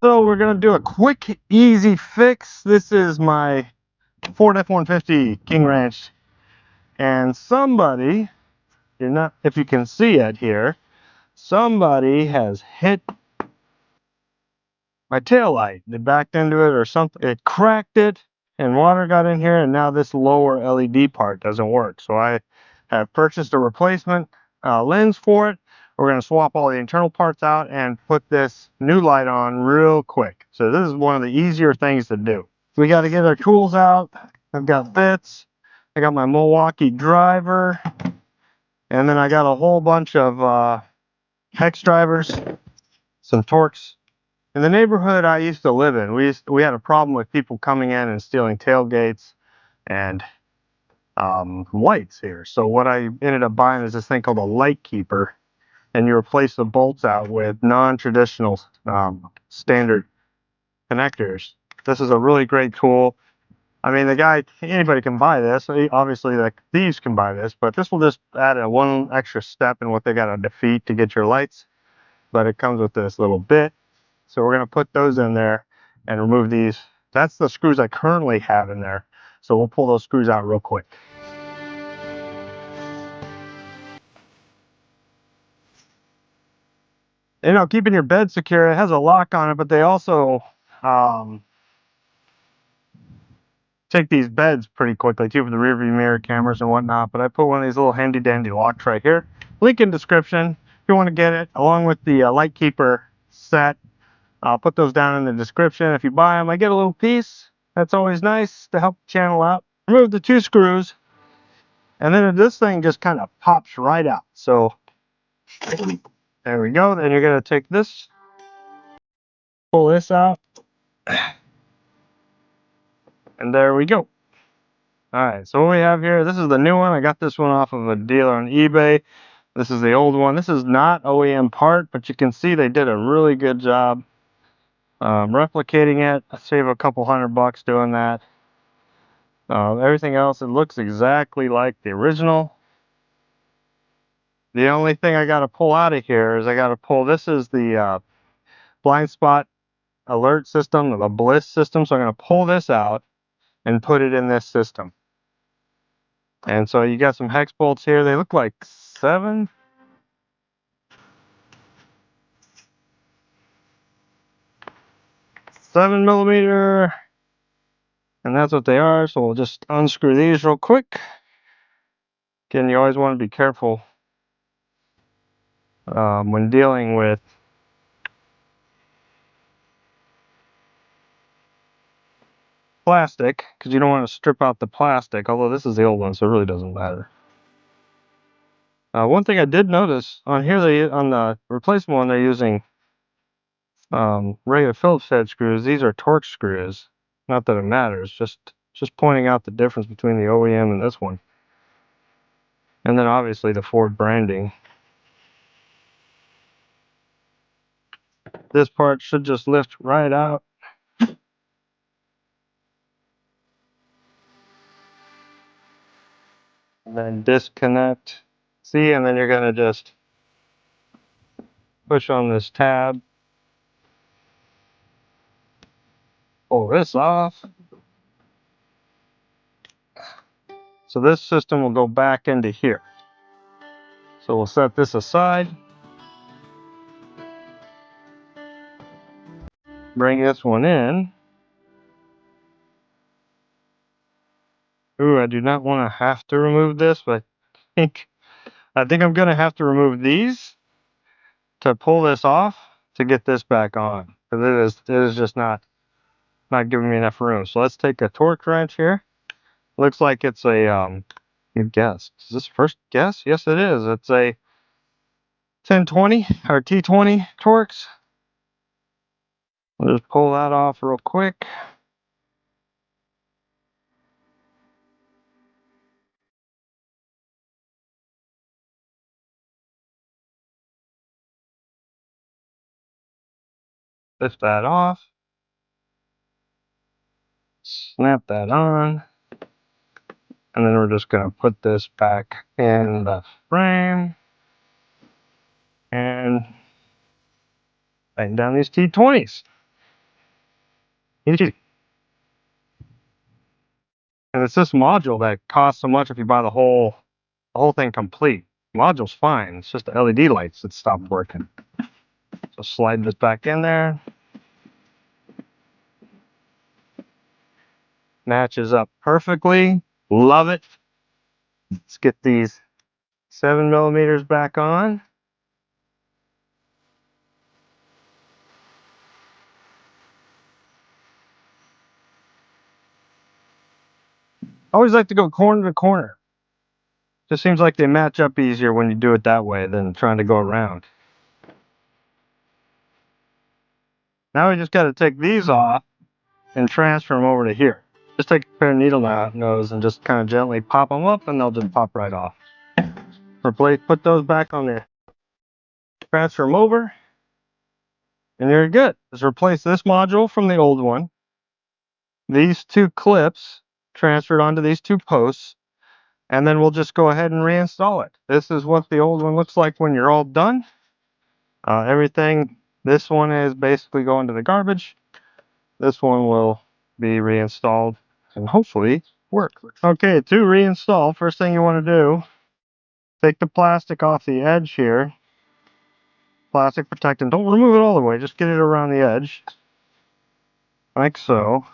So we're gonna do a quick, easy fix. This is my Ford F-150 King Ranch, and somebody, you're not, if you can see it here, somebody has hit my tail light. They backed into it or something. It cracked it, and water got in here, and now this lower LED part doesn't work. So I have purchased a replacement lens for it. We're going to swap all the internal parts out and put this new light on real quick. So this is one of the easier things to do. We got to get our tools out. I've got bits. I got my Milwaukee driver, and then I got a whole bunch of hex drivers, some Torx. In the neighborhood I used to live in, we had a problem with people coming in and stealing tailgates and lights here. So what I ended up buying is this thing called a light keeper, and you replace the bolts out with non-traditional standard connectors. This is a really great tool. I mean, anybody can buy this. Obviously, like thieves can buy this, but this will just add one extra step in what they got to defeat to get your lights. But it comes with this little bit. So we're going to put those in there and remove these. That's the screws I currently have in there. So we'll pull those screws out real quick. You know, keeping your bed secure, it has a lock on it, but they also um, take these beds pretty quickly too for the rear view mirror cameras and whatnot. But I put one of these little handy dandy locks right here. Link in description if you want to get it, along with the light keeper set. I'll put those down in the description. If you buy them, I get a little piece. That's always nice to help the channel out. Remove the two screws, and then this thing just kind of pops right out. So there we go. Then you're going to take this, pull this out, and there we go. All right, so what we have here, this is the new one. I got this one off of a dealer on eBay. This is the old one. This is not OEM part, but you can see they did a really good job replicating it. I save a couple $100 doing that. Everything else, it looks exactly like the original. The only thing I got to pull out of here is I got to pull, this is the blind spot alert system, the BLIS system. So I'm going to pull this out and put it in this system. And so you got some hex bolts here. They look like 7mm, and that's what they are. So we'll just unscrew these real quick. Again, you always want to be careful when dealing with plastic, because you don't want to strip out the plastic, although this is the old one, so it really doesn't matter. One thing I did notice on here, on the replacement one, they're using regular Phillips head screws. These are Torx screws. Not that it matters, just pointing out the difference between the OEM and this one. And then obviously the Ford branding. This part should just lift right out. And then disconnect. See, and then you're going to just push on this tab. Pull this off. So this system will go back into here. So we'll set this aside. Bring this one in. Ooh, I do not want to have to remove this, but I think I'm going to have to remove these to pull this off to get this back on, because it is just not giving me enough room. So let's take a torque wrench here. Looks like it's a you guessed. Is this first guess? Yes, it is. It's a 1020 or T20 Torx. I'll just pull that off real quick. Lift that off. Snap that on. And then we're just going to put this back in the frame and tighten down these T20s. Easy cheesy. And it's this module that costs so much if you buy the whole thing complete. The module's fine. It's just the LED lights that stopped working. So slide this back in there. Matches up perfectly. Love it. Let's get these 7mm back on. I always like to go corner to corner. Just seems like they match up easier when you do it that way than trying to go around. Now we just got to take these off and transfer them over to here. Just take a pair of needle nose and just kind of gently pop them up and they'll just pop right off. Put those back on there. Transfer them over and you're good. Just replace this module from the old one. These two clips transferred onto these two posts, and then we'll just go ahead and reinstall it. This is what the old one looks like when you're all done. Everything, this one is basically going to the garbage. This one will be reinstalled and hopefully work. Okay, to reinstall, first thing you want to do, take the plastic off the edge here. Plastic protectant. Don't remove it all the way, just get it around the edge. Like so.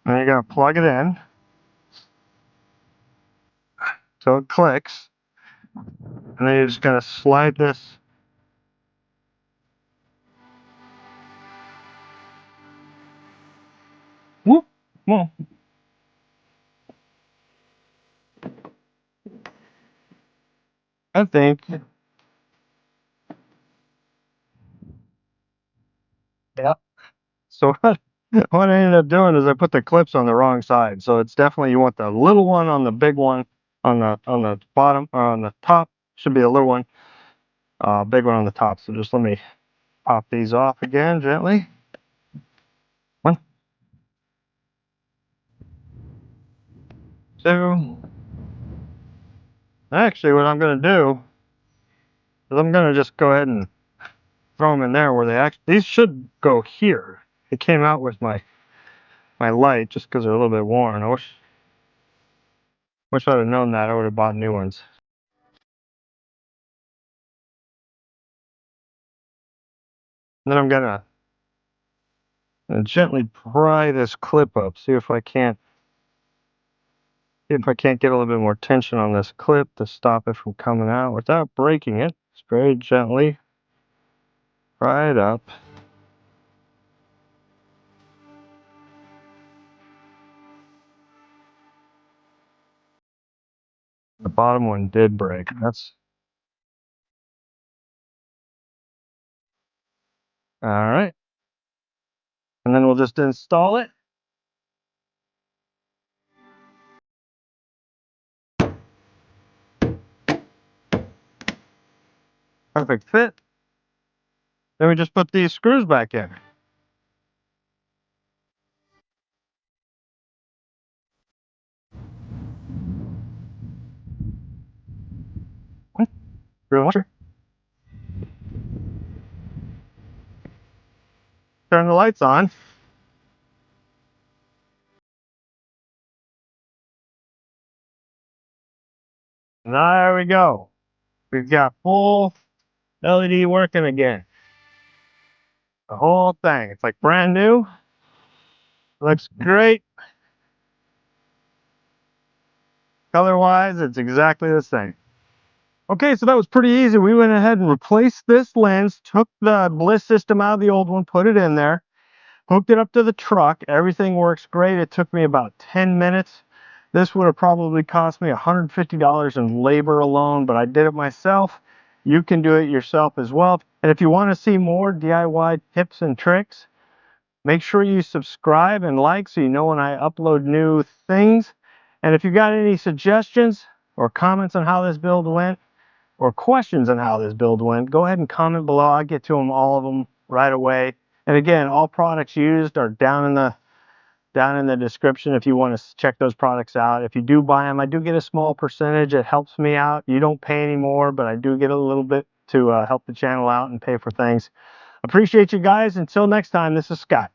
And you gotta plug it in so it clicks. And then you're just gonna slide this whoop, well, I think, yeah. So what I ended up doing is I put the clips on the wrong side. So it's definitely, you want the little one on the big one on the bottom, or on the top should be a little one, big one on the top. So just let me pop these off again gently. One, two. Actually, what I'm gonna do is I'm gonna just go ahead and throw them in there where they actually, these should go here. It came out with my light just because they're a little bit worn. I wish I'd have known that. I would have bought new ones. And then I'm gonna gently pry this clip up. See if I can't get a little bit more tension on this clip to stop it from coming out without breaking it. Just very gently pry it up. The bottom one did break. That's all right. And then we'll just install it. Perfect fit. Then we just put these screws back in. Screw washer. Turn the lights on. And there we go. We've got full LED working again. The whole thing. It's like brand new. Looks great. Color wise, it's exactly the same. Okay, so that was pretty easy. We went ahead and replaced this lens, took the BLIS system out of the old one, put it in there, hooked it up to the truck. Everything works great. It took me about 10 minutes. This would have probably cost me $150 in labor alone, but I did it myself. You can do it yourself as well. And if you want to see more DIY tips and tricks, make sure you subscribe and like so you know when I upload new things. And if you got any suggestions or comments on how this build went, or questions on how this build went, go ahead and comment below. I'll get to them, all of them, right away. And again, all products used are down in the description if you want to check those products out. If you do buy them, I do get a small percentage. It helps me out. You don't pay any more, but I do get a little bit to help the channel out and pay for things. Appreciate you guys. Until next time, this is Scott.